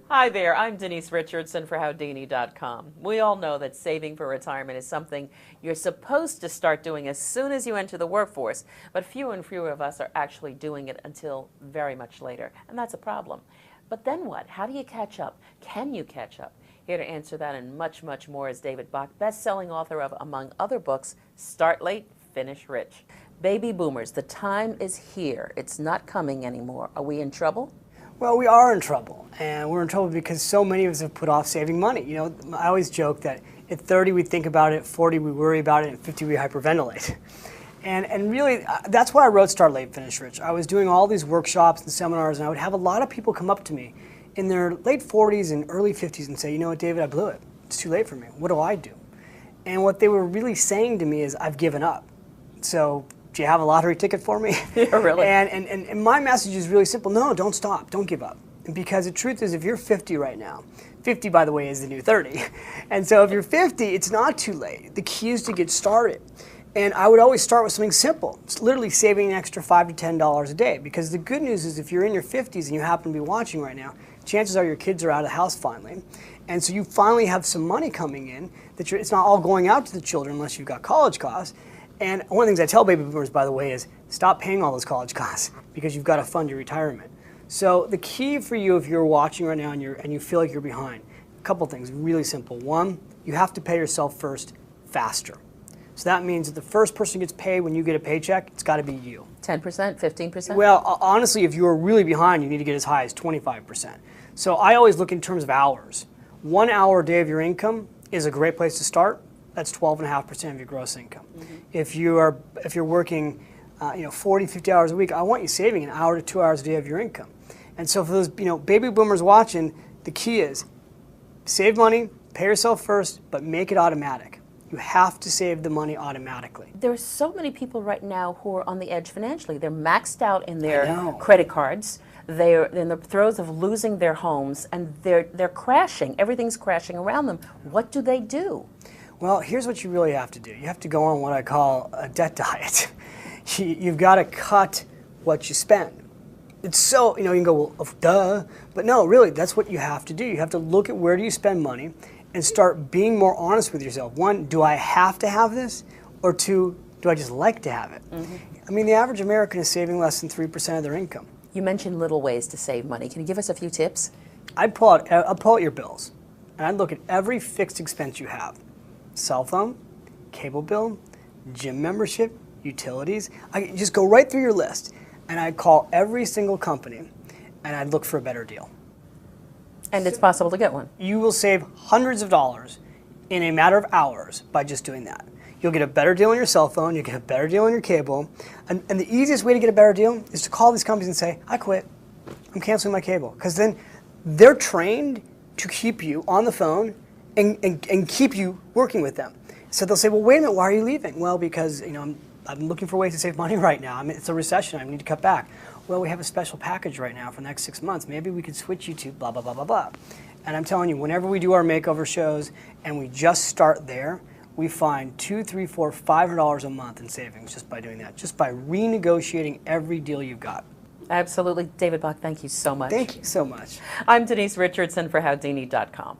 Hi there, I'm Denise Richardson for Howdini.com. We all know that saving for retirement is something you're supposed to start doing as soon as you enter the workforce, but fewer and fewer of us are actually doing it until very much later, and that's a problem. But then what? How do you catch up? Can you catch up? Here to answer that and much, much more is David Bach, best-selling author of, among other books, Start Late, Finish Rich. Baby boomers, the time is here. It's not coming anymore. Are we in trouble? Well, we are in trouble, and we're in trouble because so many of us have put off saving money. You know, I always joke that at 30 we think about it, at 40 we worry about it, and at 50 we hyperventilate. And really, that's why I wrote Start Late, Finish Rich. I was doing all these workshops and seminars, and I would have a lot of people come up to me in their late 40s and early 50s and say, you know what, David, I blew it. It's too late for me. What do I do? And what they were really saying to me is, I've given up. So, do you have a lottery ticket for me? Yeah, really? And my message is really simple. No, don't stop. Don't give up. Because the truth is, if you're 50 right now, 50, by the way, is the new 30. And so if you're 50, it's not too late. The key is to get started. And I would always start with something simple. It's literally saving an extra $5 to $10 a day. Because the good news is, if you're in your 50s and you happen to be watching right now, chances are your kids are out of the house finally. And so you finally have some money coming in. It's not all going out to the children unless you've got college costs. And one of the things I tell baby boomers, by the way, is stop paying all those college costs because you've got to fund your retirement. So the key for you, if you're watching right now and you feel like you're behind, a couple things, really simple. One, you have to pay yourself first faster. So that means that the first person gets paid when you get a paycheck, it's got to be you. 10%, 15%? Well, honestly, if you're really behind, you need to get as high as 25%. So I always look in terms of hours. 1 hour a day of your income is a great place to start. That's 12.5% of your gross income. Mm-hmm. If you're working 40, 50 hours a week, I want you saving an hour to 2 hours a day of your income. And so for those baby boomers watching, the key is save money, pay yourself first, but make it automatic. You have to save the money automatically. There are so many people right now who are on the edge financially. They're maxed out in their credit cards. They're in the throes of losing their homes, and they're crashing. Everything's crashing around them. What do they do? Well, here's what you really have to do. You have to go on what I call a debt diet. You've got to cut what you spend. It's so, you can go, well, duh. But no, really, that's what you have to do. You have to look at where do you spend money and start being more honest with yourself. One, do I have to have this? Or two, do I just like to have it? Mm-hmm. I mean, the average American is saving less than 3% of their income. You mentioned little ways to save money. Can you give us a few tips? I'd pull out your bills, and I'd look at every fixed expense you have. Cell phone, cable bill, gym membership, utilities. I just go right through your list, and I'd call every single company, and I'd look for a better deal. And it's possible to get one. You will save hundreds of dollars in a matter of hours by just doing that. You'll get a better deal on your cell phone, you'll get a better deal on your cable, and the easiest way to get a better deal is to call these companies and say, I quit, I'm canceling my cable. Because then they're trained to keep you on the phone and keep you working with them. So they'll say, well, wait a minute, why are you leaving? Well, because I'm looking for ways to save money right now. I mean, it's a recession, I need to cut back. Well, we have a special package right now for the next 6 months. Maybe we could switch you to blah, blah, blah, blah, blah. And I'm telling you, whenever we do our makeover shows and we just start there, we find $200, $300, $400, $500 a month in savings just by doing that, just by renegotiating every deal you've got. Absolutely. David Bach, thank you so much. Thank you so much. I'm Denise Richardson for Howdini.com.